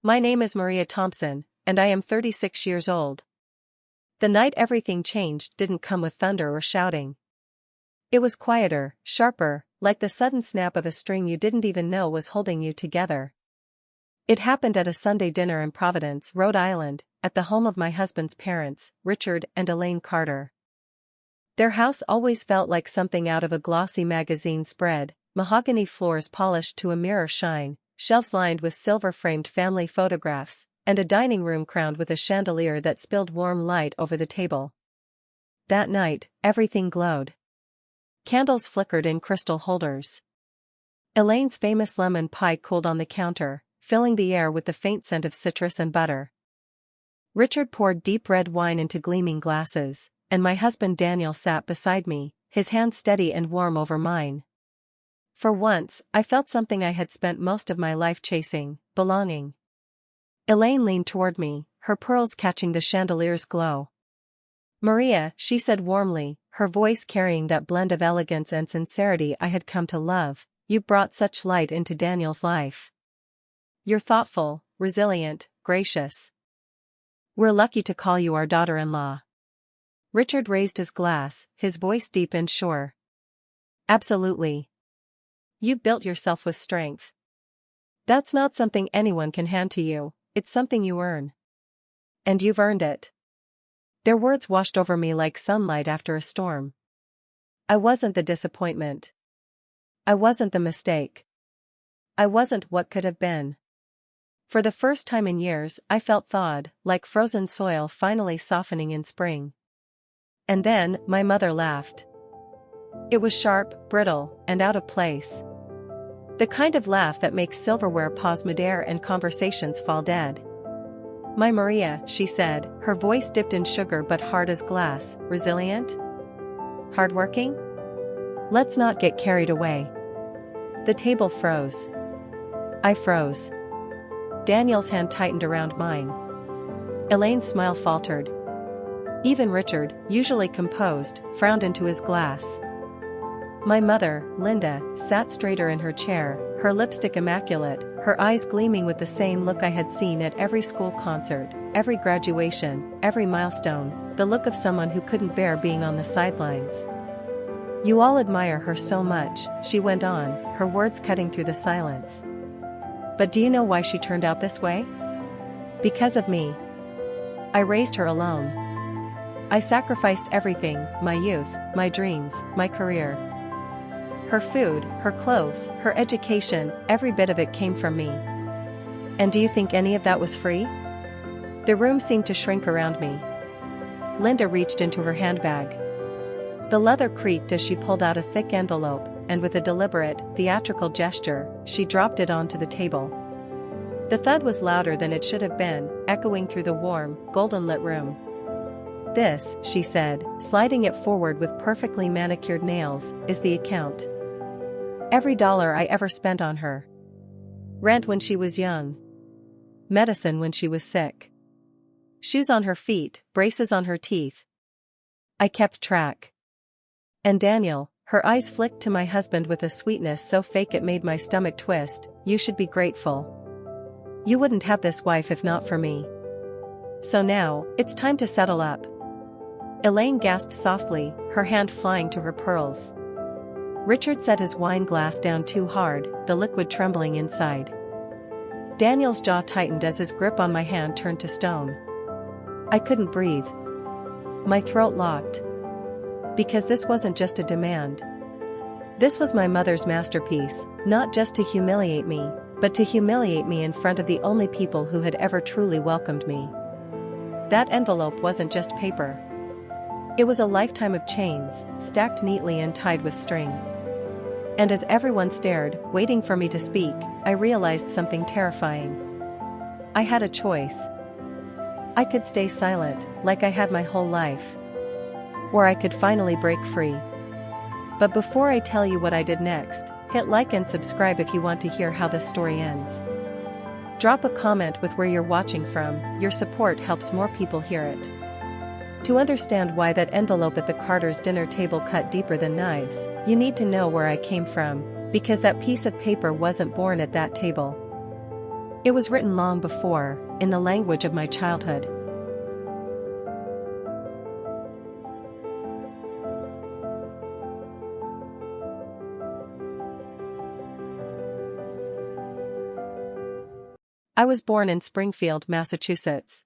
My name is Maria Thompson, and I am 36 years old. The night everything changed didn't come with thunder or shouting. It was quieter, sharper, like the sudden snap of a string you didn't even know was holding you together. It happened at a Sunday dinner in Providence, Rhode Island, at the home of my husband's parents, Richard and Elaine Carter. Their house always felt like something out of a glossy magazine spread, mahogany floors polished to a mirror shine, shelves lined with silver-framed family photographs, and a dining room crowned with a chandelier that spilled warm light over the table. That night, everything glowed. Candles flickered in crystal holders. Elaine's famous lemon pie cooled on the counter, filling the air with the faint scent of citrus and butter. Richard poured deep red wine into gleaming glasses, and my husband Daniel sat beside me, his hand steady and warm over mine. For once, I felt something I had spent most of my life chasing: belonging. Elaine leaned toward me, her pearls catching the chandelier's glow. "Maria," she said warmly, her voice carrying that blend of elegance and sincerity I had come to love, "you brought such light into Daniel's life. You're thoughtful, resilient, gracious. We're lucky to call you our daughter-in-law." Richard raised his glass, his voice deep and sure. "Absolutely. You've built yourself with strength. That's not something anyone can hand to you, it's something you earn. And you've earned it." Their words washed over me like sunlight after a storm. I wasn't the disappointment. I wasn't the mistake. I wasn't what could have been. For the first time in years, I felt thawed, like frozen soil finally softening in spring. And then, my mother laughed. It was sharp, brittle, and out of place. The kind of laugh that makes silverware pause midair and conversations fall dead. "My Maria," she said, her voice dipped in sugar but hard as glass, "resilient? Hardworking? Let's not get carried away." The table froze. I froze. Daniel's hand tightened around mine. Elaine's smile faltered. Even Richard, usually composed, frowned into his glass. My mother, Linda, sat straighter in her chair, her lipstick immaculate, her eyes gleaming with the same look I had seen at every school concert, every graduation, every milestone, the look of someone who couldn't bear being on the sidelines. "You all admire her so much," she went on, her words cutting through the silence. "But do you know why she turned out this way? Because of me. I raised her alone. I sacrificed everything, my youth, my dreams, my career. Her food, her clothes, her education, every bit of it came from me. And do you think any of that was free?" The room seemed to shrink around me. Linda reached into her handbag. The leather creaked as she pulled out a thick envelope, and with a deliberate, theatrical gesture, she dropped it onto the table. The thud was louder than it should have been, echoing through the warm, golden-lit room. "This," she said, sliding it forward with perfectly manicured nails, "is the account. Every dollar I ever spent on her. Rent when she was young. Medicine when she was sick. Shoes on her feet, braces on her teeth. I kept track. And Daniel," her eyes flicked to my husband with a sweetness so fake it made my stomach twist, "you should be grateful. You wouldn't have this wife if not for me. So now, it's time to settle up." Elaine gasped softly, her hand flying to her pearls. Richard set his wine glass down too hard, the liquid trembling inside. Daniel's jaw tightened as his grip on my hand turned to stone. I couldn't breathe. My throat locked. Because this wasn't just a demand. This was my mother's masterpiece, not just to humiliate me, but to humiliate me in front of the only people who had ever truly welcomed me. That envelope wasn't just paper. It was a lifetime of chains, stacked neatly and tied with string. And as everyone stared, waiting for me to speak, I realized something terrifying. I had a choice. I could stay silent, like I had my whole life. Or I could finally break free. But before I tell you what I did next, hit like and subscribe if you want to hear how this story ends. Drop a comment with where you're watching from, your support helps more people hear it. To understand why that envelope at the Carter's dinner table cut deeper than knives, you need to know where I came from, because that piece of paper wasn't born at that table. It was written long before, in the language of my childhood. I was born in Springfield, Massachusetts.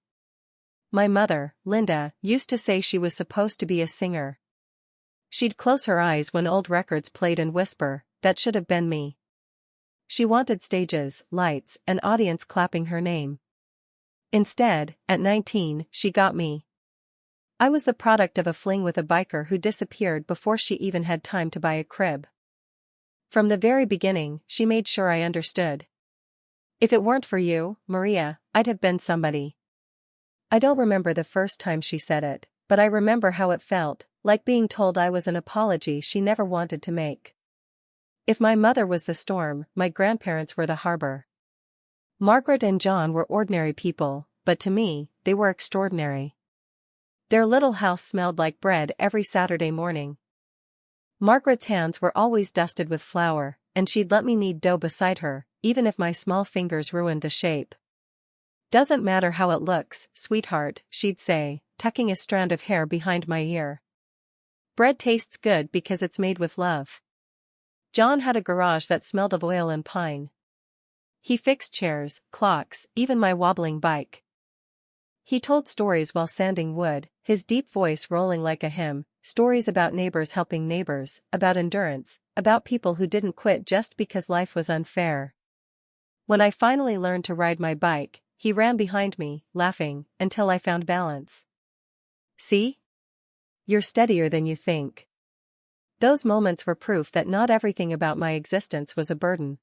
My mother, Linda, used to say she was supposed to be a singer. She'd close her eyes when old records played and whisper, "That should have been me." She wanted stages, lights, and audience clapping her name. Instead, at 19, she got me. I was the product of a fling with a biker who disappeared before she even had time to buy a crib. From the very beginning, she made sure I understood. If it weren't for you, Maria, I'd have been somebody. I don't remember the first time she said it, but I remember how it felt, like being told I was an apology she never wanted to make. If my mother was the storm, my grandparents were the harbor. Margaret and John were ordinary people, but to me, they were extraordinary. Their little house smelled like bread every Saturday morning. Margaret's hands were always dusted with flour, and she'd let me knead dough beside her, even if my small fingers ruined the shape. "Doesn't matter how it looks, sweetheart," she'd say, tucking a strand of hair behind my ear. "Bread tastes good because it's made with love." John had a garage that smelled of oil and pine. He fixed chairs, clocks, even my wobbling bike. He told stories while sanding wood, his deep voice rolling like a hymn, stories about neighbors helping neighbors, about endurance, about people who didn't quit just because life was unfair. When I finally learned to ride my bike, he ran behind me, laughing, until I found balance. "See? You're steadier than you think." Those moments were proof that not everything about my existence was a burden.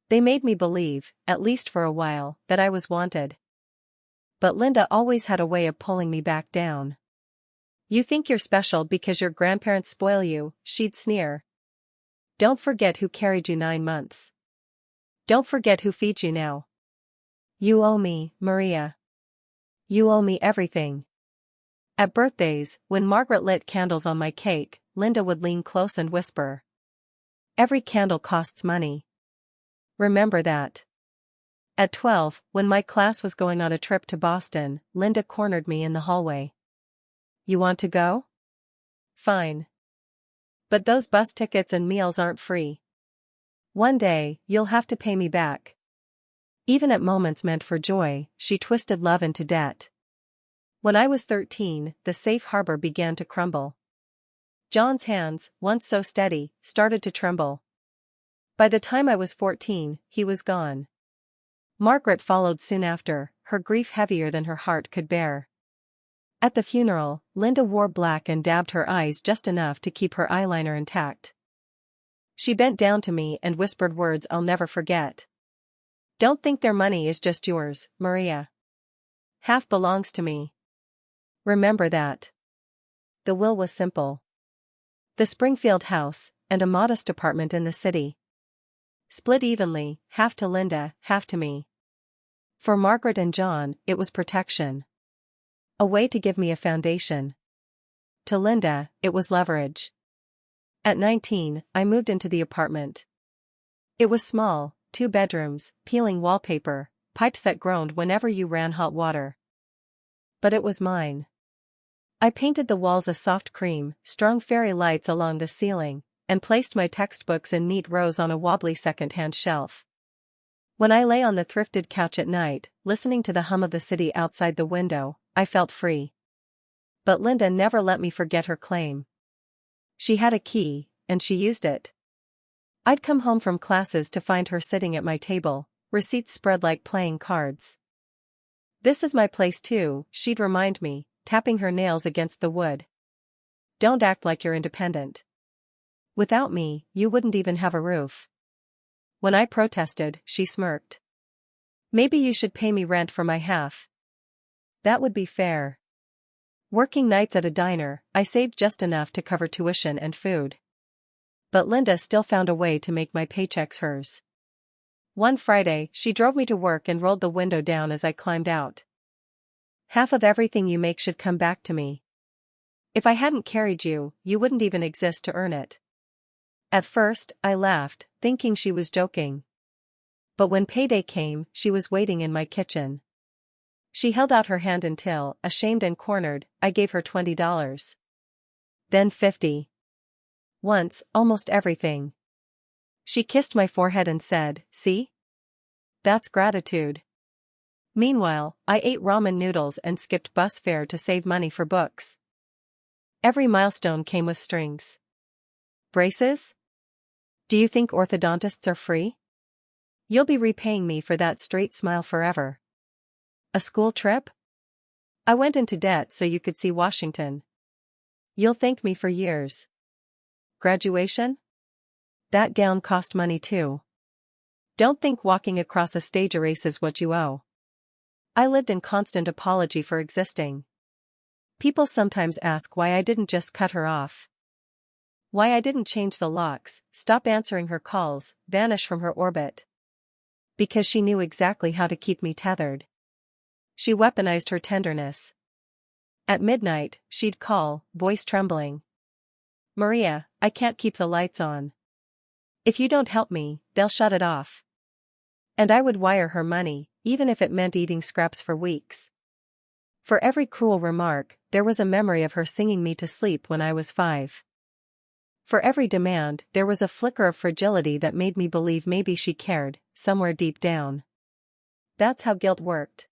They made me believe, at least for a while, that I was wanted. But Linda always had a way of pulling me back down. "You think you're special because your grandparents spoil you," she'd sneer. "Don't forget who carried you 9 months. Don't forget who feeds you now. You owe me, Maria. You owe me everything." At birthdays, when Margaret lit candles on my cake, Linda would lean close and whisper, "Every candle costs money. Remember that." At 12, when my class was going on a trip to Boston, Linda cornered me in the hallway. "You want to go? Fine. But those bus tickets and meals aren't free. One day, you'll have to pay me back." Even at moments meant for joy, she twisted love into debt. When I was 13, the safe harbor began to crumble. John's hands, once so steady, started to tremble. By the time I was 14, he was gone. Margaret followed soon after, her grief heavier than her heart could bear. At the funeral, Linda wore black and dabbed her eyes just enough to keep her eyeliner intact. She bent down to me and whispered words I'll never forget. "Don't think their money is just yours, Maria. Half belongs to me. Remember that." The will was simple. The Springfield house, and a modest apartment in the city. Split evenly, half to Linda, half to me. For Margaret and John, it was protection. A way to give me a foundation. To Linda, it was leverage. At 19, I moved into the apartment. It was small, 2 bedrooms, peeling wallpaper, pipes that groaned whenever you ran hot water. But it was mine. I painted the walls a soft cream, strung fairy lights along the ceiling, and placed my textbooks in neat rows on a wobbly second-hand shelf. When I lay on the thrifted couch at night, listening to the hum of the city outside the window, I felt free. But Linda never let me forget her claim. She had a key, and she used it. I'd come home from classes to find her sitting at my table, receipts spread like playing cards. "This is my place too," she'd remind me, tapping her nails against the wood. "Don't act like you're independent. Without me, you wouldn't even have a roof." When I protested, she smirked. "Maybe you should pay me rent for my half. That would be fair." Working nights at a diner, I saved just enough to cover tuition and food. But Linda still found a way to make my paychecks hers. One Friday, she drove me to work and rolled the window down as I climbed out. "Half of everything you make should come back to me. If I hadn't carried you, you wouldn't even exist to earn it." At first, I laughed, thinking she was joking. But when payday came, she was waiting in my kitchen. She held out her hand until, ashamed and cornered, I gave her $20. Then 50. Once, almost everything. She kissed my forehead and said, "See? That's gratitude." Meanwhile, I ate ramen noodles and skipped bus fare to save money for books. Every milestone came with strings. Braces? Do you think orthodontists are free? You'll be repaying me for that straight smile forever. A school trip? I went into debt so you could see Washington. You'll thank me for years. Graduation? That gown cost money too. Don't think walking across a stage erases what you owe. I lived in constant apology for existing. People sometimes ask why I didn't just cut her off. Why I didn't change the locks, stop answering her calls, vanish from her orbit. Because she knew exactly how to keep me tethered. She weaponized her tenderness. At midnight, she'd call, voice trembling. "Maria, I can't keep the lights on. If you don't help me, they'll shut it off." And I would wire her money, even if it meant eating scraps for weeks. For every cruel remark, there was a memory of her singing me to sleep when I was 5. For every demand, there was a flicker of fragility that made me believe maybe she cared, somewhere deep down. That's how guilt worked.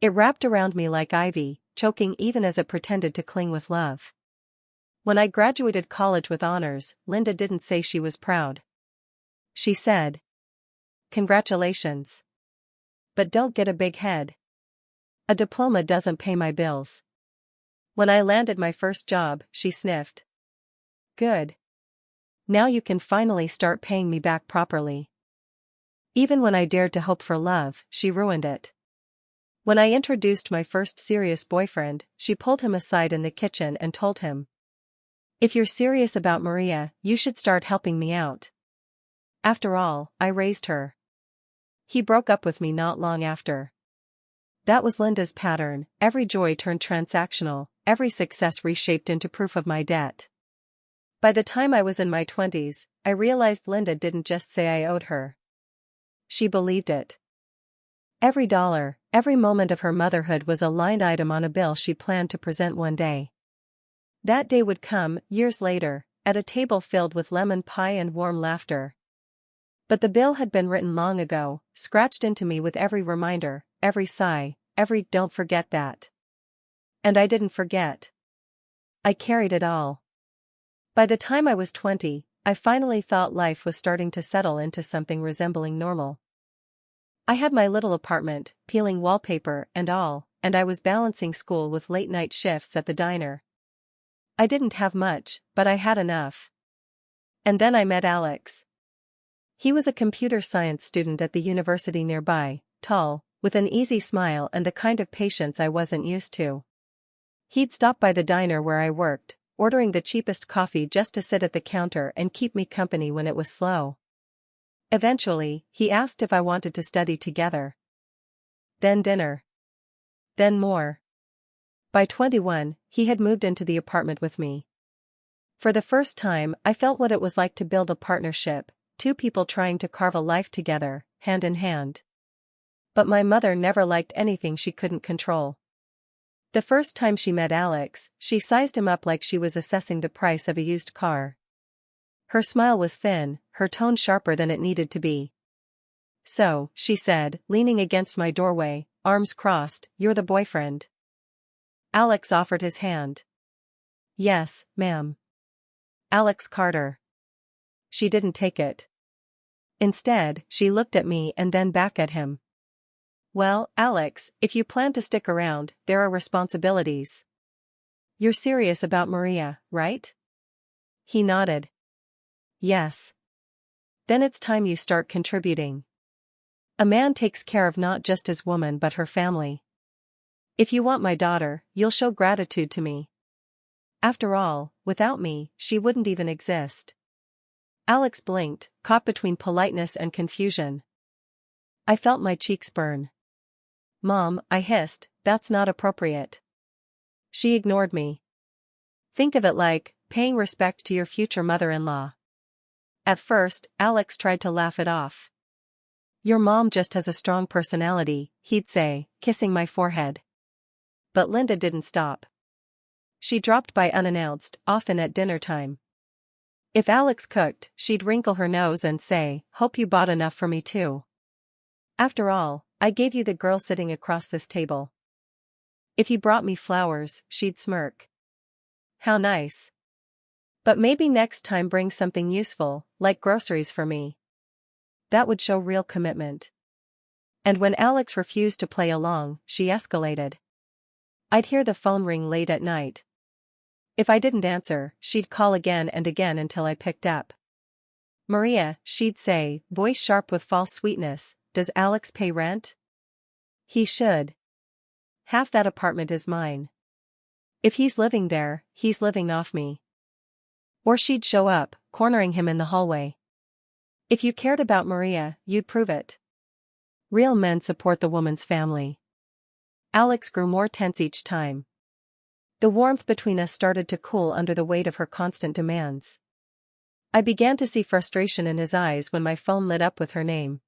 It wrapped around me like ivy, choking even as it pretended to cling with love. When I graduated college with honors, Linda didn't say she was proud. She said, "Congratulations. But don't get a big head. A diploma doesn't pay my bills." When I landed my first job, she sniffed. "Good. Now you can finally start paying me back properly." Even when I dared to hope for love, she ruined it. When I introduced my first serious boyfriend, she pulled him aside in the kitchen and told him, "If you're serious about Maria, you should start helping me out. After all, I raised her." He broke up with me not long after. That was Linda's pattern: every joy turned transactional, every success reshaped into proof of my debt. By the time I was in my 20s, I realized Linda didn't just say I owed her. She believed it. Every dollar, every moment of her motherhood was a line item on a bill she planned to present one day. That day would come, years later, at a table filled with lemon pie and warm laughter. But the bill had been written long ago, scratched into me with every reminder, every sigh, every "don't forget that." And I didn't forget. I carried it all. By the time I was 20, I finally thought life was starting to settle into something resembling normal. I had my little apartment, peeling wallpaper and all, and I was balancing school with late-night shifts at the diner. I didn't have much, but I had enough. And then I met Alex. He was a computer science student at the university nearby, tall, with an easy smile and the kind of patience I wasn't used to. He'd stop by the diner where I worked, ordering the cheapest coffee just to sit at the counter and keep me company when it was slow. Eventually, he asked if I wanted to study together. Then dinner. Then more. By 21, he had moved into the apartment with me. For the first time, I felt what it was like to build a partnership, two people trying to carve a life together, hand in hand. But my mother never liked anything she couldn't control. The first time she met Alex, she sized him up like she was assessing the price of a used car. Her smile was thin, her tone sharper than it needed to be. "So," she said, leaning against my doorway, arms crossed, "you're the boyfriend." Alex offered his hand. "Yes, ma'am." Alex Carter. She didn't take it. Instead, she looked at me and then back at him. "Well, Alex, if you plan to stick around, there are responsibilities. You're serious about Maria, right?" He nodded. "Yes." "Then it's time you start contributing. A man takes care of not just his woman but her family. If you want my daughter, you'll show gratitude to me. After all, without me, she wouldn't even exist." Alex blinked, caught between politeness and confusion. I felt my cheeks burn. "Mom," I hissed, "that's not appropriate." She ignored me. "Think of it like paying respect to your future mother-in-law." At first, Alex tried to laugh it off. Your mom just has a strong personality, he'd say, kissing my forehead. But Linda didn't stop. She dropped by unannounced, often at dinner time. If Alex cooked, she'd wrinkle her nose and say, "Hope you bought enough for me too. After all, I gave you the girl sitting across this table." If he brought me flowers, she'd smirk. "How nice. But maybe next time bring something useful, like groceries for me." That would show real commitment. And when Alex refused to play along, she escalated. I'd hear the phone ring late at night. If I didn't answer, she'd call again and again until I picked up. "Maria," she'd say, voice sharp with false sweetness, "does Alex pay rent?" "He should. Half that apartment is mine. If he's living there, he's living off me." Or she'd show up, cornering him in the hallway. "If you cared about Maria, you'd prove it. Real men support the woman's family." Alex grew more tense each time. The warmth between us started to cool under the weight of her constant demands. I began to see frustration in his eyes when my phone lit up with her name.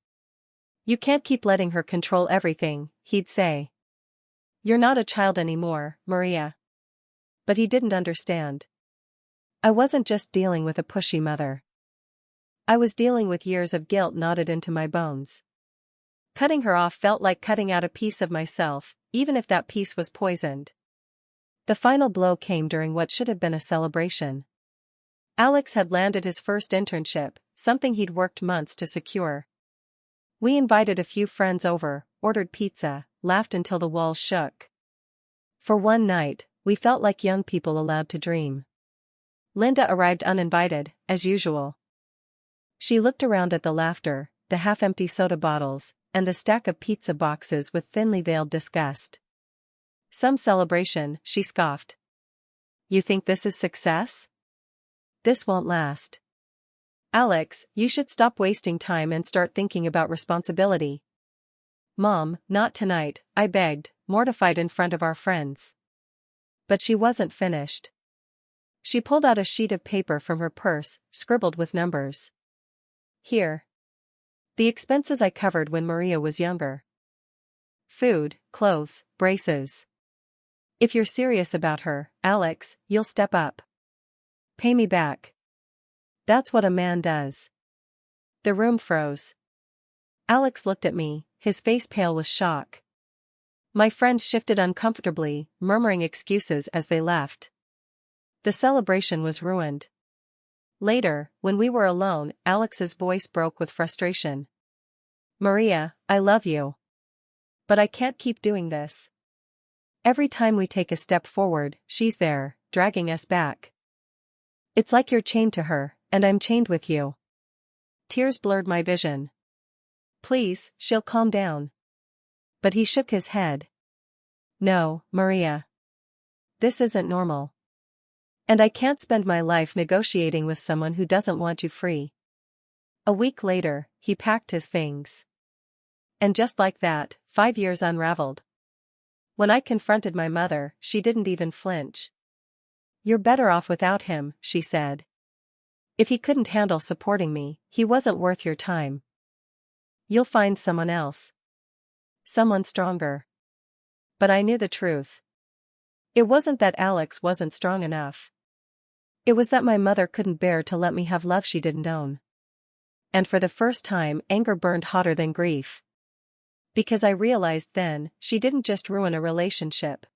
"You can't keep letting her control everything," he'd say. "You're not a child anymore, Maria." But he didn't understand. I wasn't just dealing with a pushy mother. I was dealing with years of guilt knotted into my bones. Cutting her off felt like cutting out a piece of myself, even if that piece was poisoned. The final blow came during what should have been a celebration. Alex had landed his first internship, something he'd worked months to secure. We invited a few friends over, ordered pizza, laughed until the walls shook. For one night, we felt like young people allowed to dream. Linda arrived uninvited, as usual. She looked around at the laughter, the half-empty soda bottles, and the stack of pizza boxes with thinly veiled disgust. "Some celebration," she scoffed. "You think this is success? This won't last. Alex, you should stop wasting time and start thinking about responsibility." "Mom, not tonight," I begged, mortified in front of our friends. But she wasn't finished. She pulled out a sheet of paper from her purse, scribbled with numbers. "Here. The expenses I covered when Maria was younger. Food, clothes, braces. If you're serious about her, Alex, you'll step up. Pay me back. That's what a man does." The room froze. Alex looked at me, his face pale with shock. My friends shifted uncomfortably, murmuring excuses as they left. The celebration was ruined. Later, when we were alone, Alex's voice broke with frustration. "Maria, I love you. But I can't keep doing this. Every time we take a step forward, she's there, dragging us back. It's like you're chained to her, and I'm chained with you." Tears blurred my vision. "Please, she'll calm down." But he shook his head. "No, Maria. This isn't normal. And I can't spend my life negotiating with someone who doesn't want you free." A week later, he packed his things. And just like that, 5 years unraveled. When I confronted my mother, she didn't even flinch. "You're better off without him," she said. "If he couldn't handle supporting me, he wasn't worth your time. You'll find someone else. Someone stronger." But I knew the truth. It wasn't that Alex wasn't strong enough. It was that my mother couldn't bear to let me have love she didn't own. And for the first time, anger burned hotter than grief. Because I realized then, she didn't just ruin a relationship.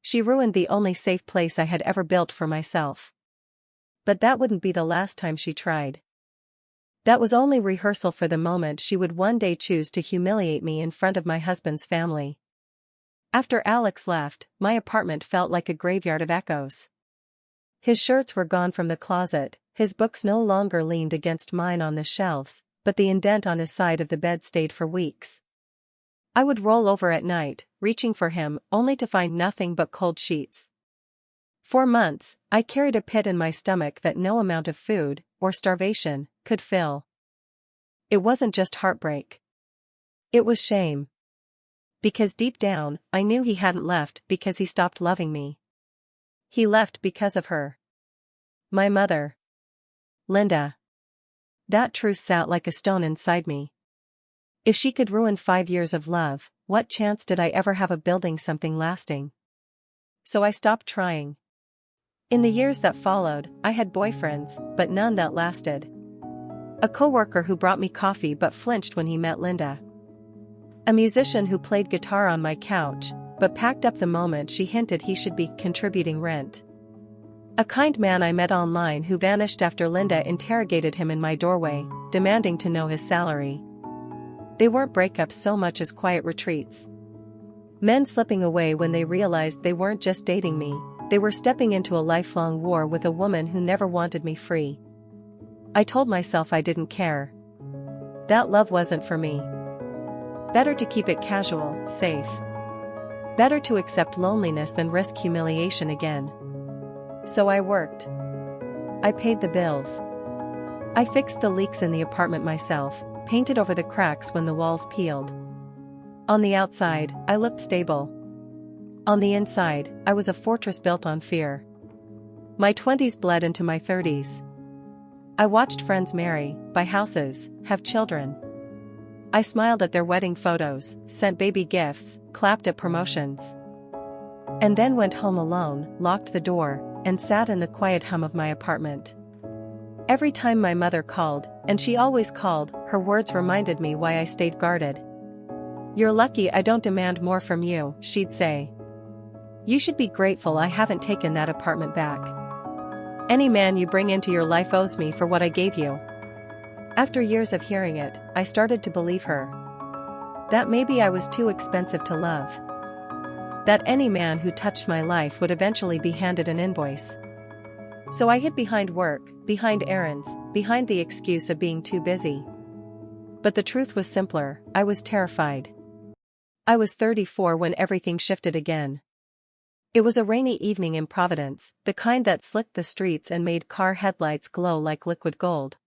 She ruined the only safe place I had ever built for myself. But that wouldn't be the last time she tried. That was only rehearsal for the moment she would one day choose to humiliate me in front of my husband's family. After Alex left, my apartment felt like a graveyard of echoes. His shirts were gone from the closet, his books no longer leaned against mine on the shelves, but the indent on his side of the bed stayed for weeks. I would roll over at night, reaching for him, only to find nothing but cold sheets. For months, I carried a pit in my stomach that no amount of food, or starvation, could fill. It wasn't just heartbreak. It was shame. Because deep down, I knew he hadn't left because he stopped loving me. He left because of her. My mother. Linda. That truth sat like a stone inside me. If she could ruin 5 years of love, what chance did I ever have of building something lasting? So I stopped trying. In the years that followed, I had boyfriends, but none that lasted. A coworker who brought me coffee but flinched when he met Linda. A musician who played guitar on my couch, but packed up the moment she hinted he should be contributing rent. A kind man I met online who vanished after Linda interrogated him in my doorway, demanding to know his salary. They weren't breakups so much as quiet retreats. Men slipping away when they realized they weren't just dating me, they were stepping into a lifelong war with a woman who never wanted me free. I told myself I didn't care. That love wasn't for me. Better to keep it casual, safe. Better to accept loneliness than risk humiliation again. So I worked. I paid the bills. I fixed the leaks in the apartment myself, painted over the cracks when the walls peeled. On the outside, I looked stable. On the inside, I was a fortress built on fear. My 20s bled into my 30s. I watched friends marry, buy houses, have children. I smiled at their wedding photos, sent baby gifts, clapped at promotions. And then went home alone, locked the door, and sat in the quiet hum of my apartment. Every time my mother called, and she always called, her words reminded me why I stayed guarded. "You're lucky I don't demand more from you," she'd say. "You should be grateful I haven't taken that apartment back. Any man you bring into your life owes me for what I gave you." After years of hearing it, I started to believe her. That maybe I was too expensive to love. That any man who touched my life would eventually be handed an invoice. So I hid behind work, behind errands, behind the excuse of being too busy. But the truth was simpler, I was terrified. I was 34 when everything shifted again. It was a rainy evening in Providence, the kind that slicked the streets and made car headlights glow like liquid gold.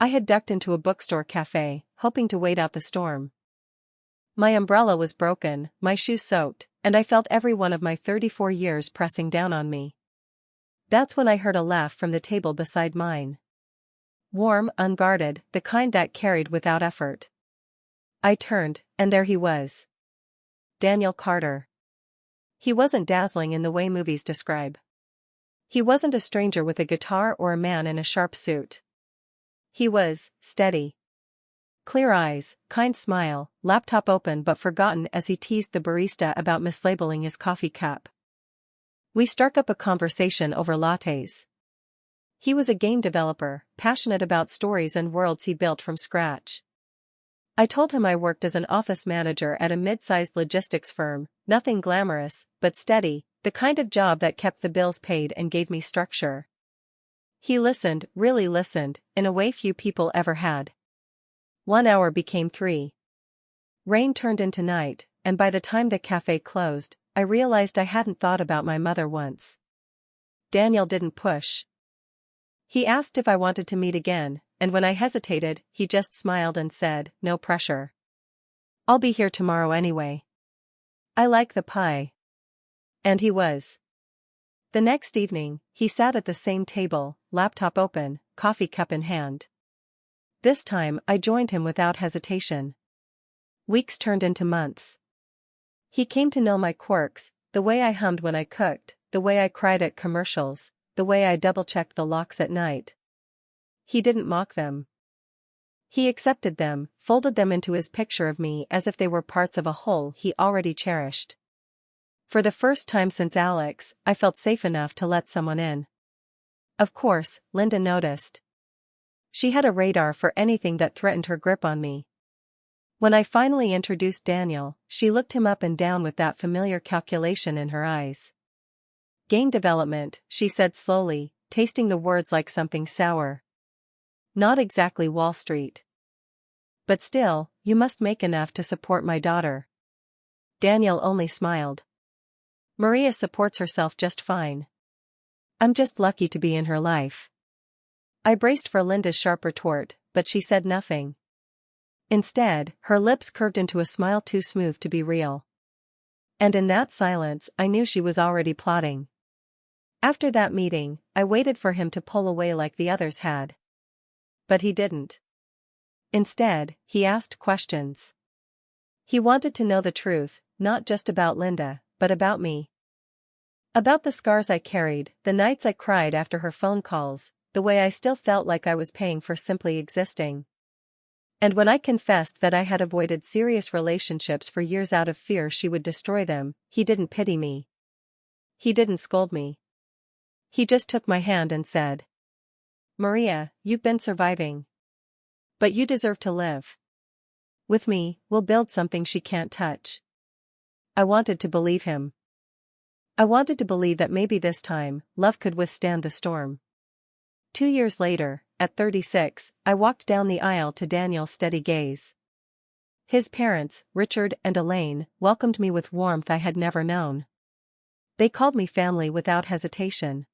I had ducked into a bookstore cafe, hoping to wait out the storm. My umbrella was broken, my shoes soaked, and I felt every one of my 34 years pressing down on me. That's when I heard a laugh from the table beside mine. Warm, unguarded, the kind that carried without effort. I turned, and there he was. Daniel Carter. He wasn't dazzling in the way movies describe. He wasn't a stranger with a guitar or a man in a sharp suit. He was steady. Clear eyes, kind smile, laptop open but forgotten as he teased the barista about mislabeling his coffee cup. We struck up a conversation over lattes. He was a game developer, passionate about stories and worlds he built from scratch. I told him I worked as an office manager at a mid-sized logistics firm, nothing glamorous, but steady, the kind of job that kept the bills paid and gave me structure. He listened, really listened, in a way few people ever had. 1 hour became 3. Rain turned into night, and by the time the cafe closed, I realized I hadn't thought about my mother once. Daniel didn't push. He asked if I wanted to meet again, and when I hesitated, he just smiled and said, "No pressure. I'll be here tomorrow anyway. I like the pie." And he was. The next evening, he sat at the same table, laptop open, coffee cup in hand. This time, I joined him without hesitation. Weeks turned into months. He came to know my quirks, the way I hummed when I cooked, the way I cried at commercials, the way I double-checked the locks at night. He didn't mock them. He accepted them, folded them into his picture of me as if they were parts of a whole he already cherished. For the first time since Alex, I felt safe enough to let someone in. Of course, Linda noticed. She had a radar for anything that threatened her grip on me. When I finally introduced Daniel, she looked him up and down with that familiar calculation in her eyes. "Game development," she said slowly, tasting the words like something sour. "Not exactly Wall Street. But still, you must make enough to support my daughter." Daniel only smiled. "Maria supports herself just fine. I'm just lucky to be in her life." I braced for Linda's sharp retort, but she said nothing. Instead, her lips curved into a smile too smooth to be real. And in that silence, I knew she was already plotting. After that meeting, I waited for him to pull away like the others had. But he didn't. Instead, he asked questions. He wanted to know the truth, not just about Linda, but about me. About the scars I carried, the nights I cried after her phone calls, the way I still felt like I was paying for simply existing. And when I confessed that I had avoided serious relationships for years out of fear she would destroy them, he didn't pity me. He didn't scold me. He just took my hand and said, "Maria, you've been surviving. But you deserve to live. With me, we'll build something she can't touch." I wanted to believe him. I wanted to believe that maybe this time, love could withstand the storm. 2 years later, at 36, I walked down the aisle to Daniel's steady gaze. His parents, Richard and Elaine, welcomed me with warmth I had never known. They called me family without hesitation.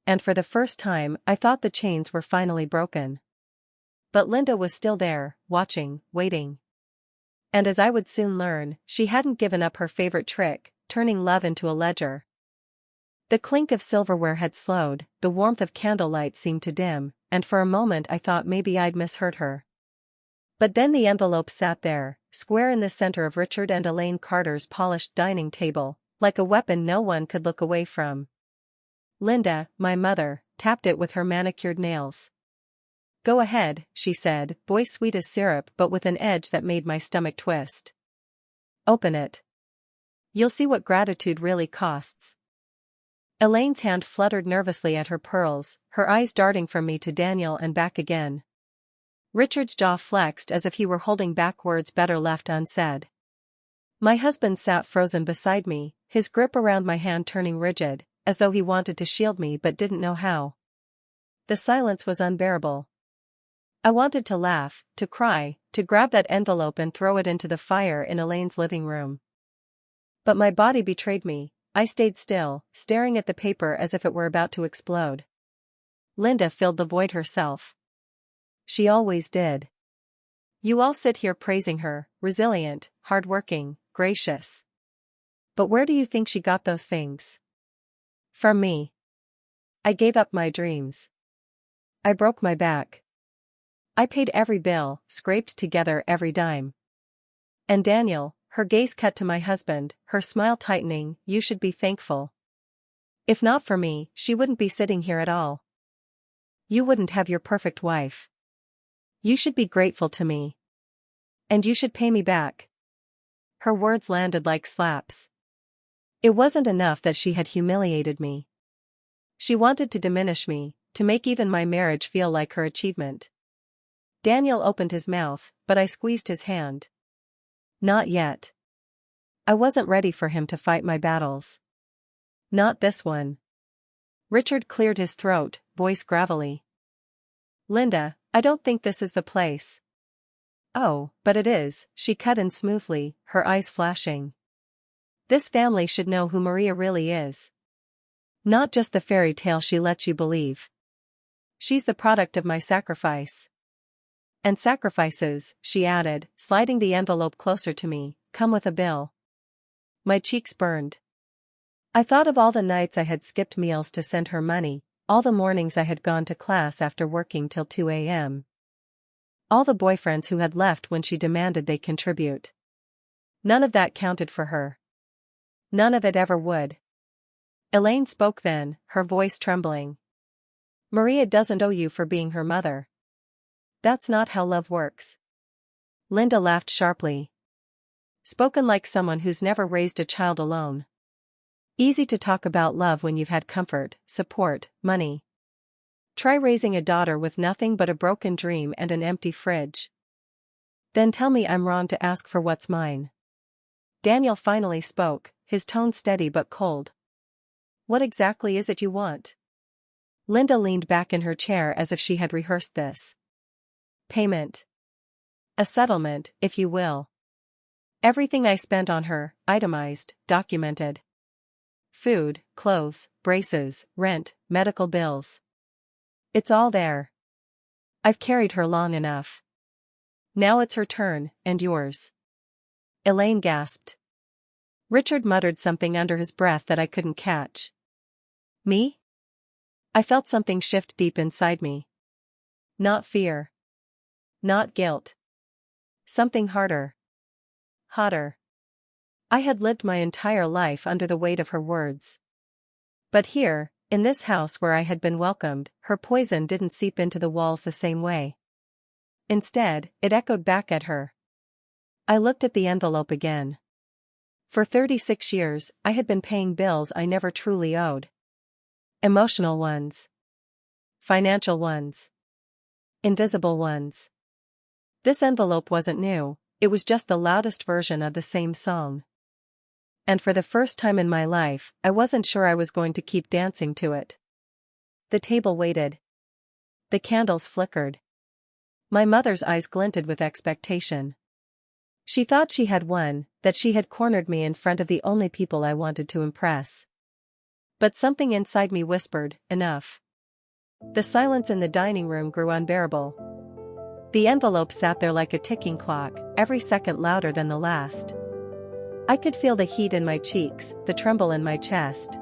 And for the first time, I thought the chains were finally broken. But Linda was still there, watching, waiting. And as I would soon learn, she hadn't given up her favorite trick, turning love into a ledger. The clink of silverware had slowed, the warmth of candlelight seemed to dim, and for a moment I thought maybe I'd misheard her. But then the envelope sat there, square in the center of Richard and Elaine Carter's polished dining table, like a weapon no one could look away from. Linda, my mother, tapped it with her manicured nails. "Go ahead," she said, voice sweet as syrup but with an edge that made my stomach twist. "Open it. You'll see what gratitude really costs." Elaine's hand fluttered nervously at her pearls, her eyes darting from me to Daniel and back again. Richard's jaw flexed as if he were holding back words better left unsaid. My husband sat frozen beside me, his grip around my hand turning rigid, as though he wanted to shield me but didn't know how. The silence was unbearable. I wanted to laugh, to cry, to grab that envelope and throw it into the fire in Elaine's living room. But my body betrayed me. I stayed still, staring at the paper as if it were about to explode. Linda filled the void herself. She always did. You all sit here praising her, resilient, hardworking, gracious. But where do you think she got those things? From me. I gave up my dreams. I broke my back. I paid every bill, scraped together every dime. And Daniel, her gaze cut to my husband, her smile tightening, you should be thankful. If not for me, she wouldn't be sitting here at all. You wouldn't have your perfect wife. You should be grateful to me. And you should pay me back. Her words landed like slaps. It wasn't enough that she had humiliated me. She wanted to diminish me, to make even my marriage feel like her achievement. Daniel opened his mouth, but I squeezed his hand. Not yet. I wasn't ready for him to fight my battles. Not this one. Richard cleared his throat, voice gravelly. Linda, I don't think this is the place. Oh, but it is, she cut in smoothly, her eyes flashing. This family should know who Maria really is. Not just the fairy tale she lets you believe. She's the product of my sacrifice. And sacrifices, she added, sliding the envelope closer to me, come with a bill. My cheeks burned. I thought of all the nights I had skipped meals to send her money, all the mornings I had gone to class after working till 2 a.m. All the boyfriends who had left when she demanded they contribute. None of that counted for her. None of it ever would. Elaine spoke then, her voice trembling. Maria doesn't owe you for being her mother. That's not how love works. Linda laughed sharply. Spoken like someone who's never raised a child alone. Easy to talk about love when you've had comfort, support, money. Try raising a daughter with nothing but a broken dream and an empty fridge. Then tell me I'm wrong to ask for what's mine. Daniel finally spoke, his tone steady but cold. What exactly is it you want? Linda leaned back in her chair as if she had rehearsed this. Payment. A settlement, if you will. Everything I spent on her, itemized, documented. Food, clothes, braces, rent, medical bills. It's all there. I've carried her long enough. Now it's her turn, and yours. Elaine gasped. Richard muttered something under his breath that I couldn't catch. Me? I felt something shift deep inside me. Not fear. Not guilt. Something harder. Hotter. I had lived my entire life under the weight of her words. But here, in this house where I had been welcomed, her poison didn't seep into the walls the same way. Instead, it echoed back at her. I looked at the envelope again. For 36 years, I had been paying bills I never truly owed. Emotional ones. Financial ones. Invisible ones. This envelope wasn't new, it was just the loudest version of the same song. And for the first time in my life, I wasn't sure I was going to keep dancing to it. The table waited. The candles flickered. My mother's eyes glinted with expectation. She thought she had won, that she had cornered me in front of the only people I wanted to impress. But something inside me whispered, enough. The silence in the dining room grew unbearable. The envelope sat there like a ticking clock, every second louder than the last. I could feel the heat in my cheeks, the tremble in my chest.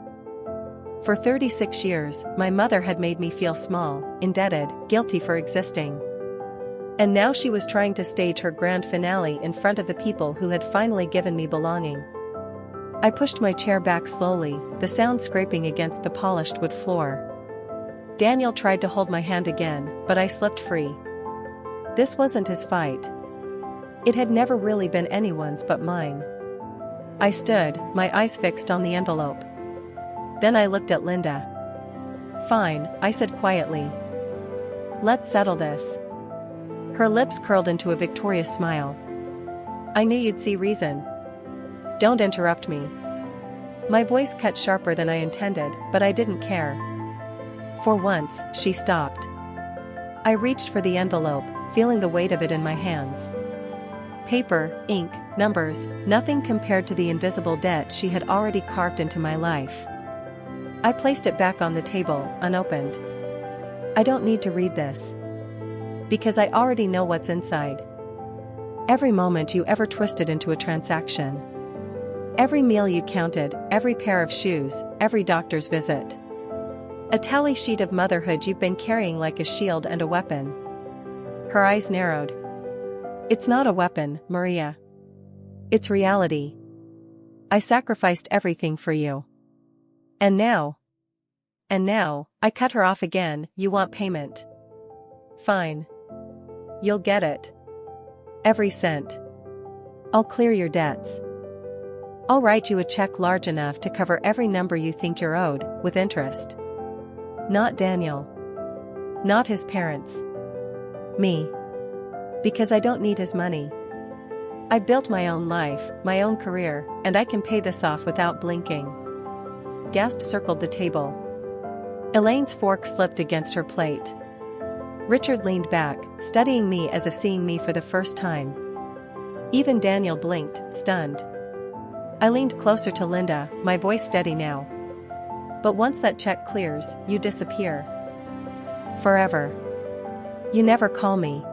For 36 years, my mother had made me feel small, indebted, guilty for existing. And now she was trying to stage her grand finale in front of the people who had finally given me belonging. I pushed my chair back slowly, the sound scraping against the polished wood floor. Daniel tried to hold my hand again, but I slipped free. This wasn't his fight. It had never really been anyone's but mine. I stood, my eyes fixed on the envelope. Then I looked at Linda. Fine, I said quietly. Let's settle this. Her lips curled into a victorious smile. I knew you'd see reason. Don't interrupt me. My voice cut sharper than I intended, but I didn't care. For once, she stopped. I reached for the envelope, feeling the weight of it in my hands. Paper, ink, numbers, nothing compared to the invisible debt she had already carved into my life. I placed it back on the table, unopened. I don't need to read this. Because I already know what's inside. Every moment you ever twisted into a transaction. Every meal you counted, every pair of shoes, every doctor's visit. A tally sheet of motherhood you've been carrying like a shield and a weapon. Her eyes narrowed. It's not a weapon, Maria. It's reality. I sacrificed everything for you. And now, I cut her off again. You want payment? Fine. You'll get it. Every cent. I'll clear your debts. I'll write you a check large enough to cover every number you think you're owed, with interest. Not Daniel. Not his parents. Me. Because I don't need his money. I built my own life, my own career, and I can pay this off without blinking. Gasps circled the table. Elaine's fork slipped against her plate. Richard leaned back, studying me as if seeing me for the first time. Even Daniel blinked, stunned. I leaned closer to Linda, my voice steady now. But once that check clears, you disappear. Forever. You never call me.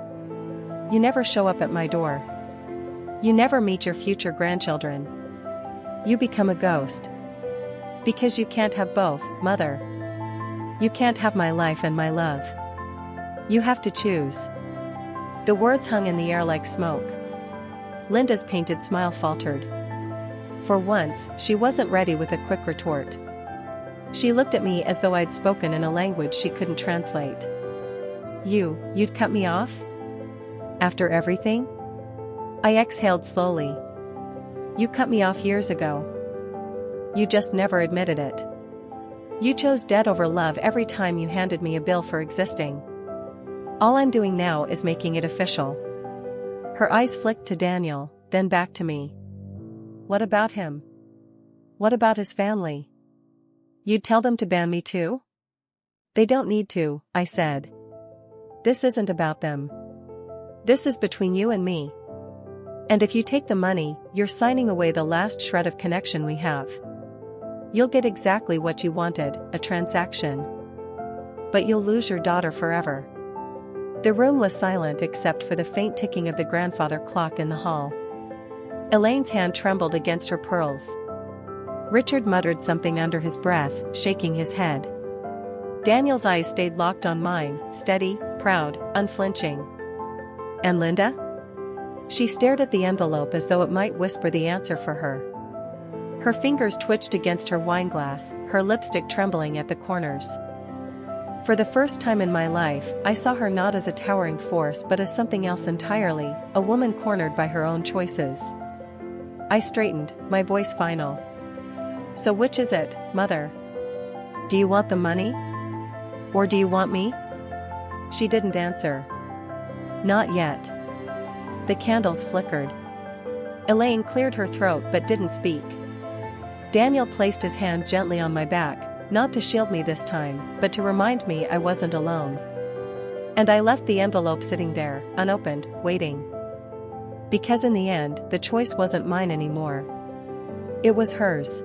You never show up at my door. You never meet your future grandchildren. You become a ghost. Because you can't have both, Mother. You can't have my life and my love. You have to choose. The words hung in the air like smoke. Linda's painted smile faltered. For once, she wasn't ready with a quick retort. She looked at me as though I'd spoken in a language she couldn't translate. You'd cut me off? After everything? I exhaled slowly. You cut me off years ago. You just never admitted it. You chose debt over love every time you handed me a bill for existing. All I'm doing now is making it official. Her eyes flicked to Daniel, then back to me. What about him? What about his family? You'd tell them to ban me too? They don't need to, I said. This isn't about them. This is between you and me. And if you take the money, you're signing away the last shred of connection we have. You'll get exactly what you wanted, a transaction. But you'll lose your daughter forever. The room was silent except for the faint ticking of the grandfather clock in the hall. Elaine's hand trembled against her pearls. Richard muttered something under his breath, shaking his head. Daniel's eyes stayed locked on mine, steady, proud, unflinching. And Linda? She stared at the envelope as though it might whisper the answer for her. Her fingers twitched against her wineglass, her lipstick trembling at the corners. For the first time in my life, I saw her not as a towering force but as something else entirely, a woman cornered by her own choices. I straightened, my voice final. So which is it, Mother? Do you want the money? Or do you want me? She didn't answer. Not yet. The candles flickered. Elaine cleared her throat but didn't speak. Daniel placed his hand gently on my back, not to shield me this time, but to remind me I wasn't alone. And I left the envelope sitting there, unopened, waiting. Because in the end, the choice wasn't mine anymore. It was hers.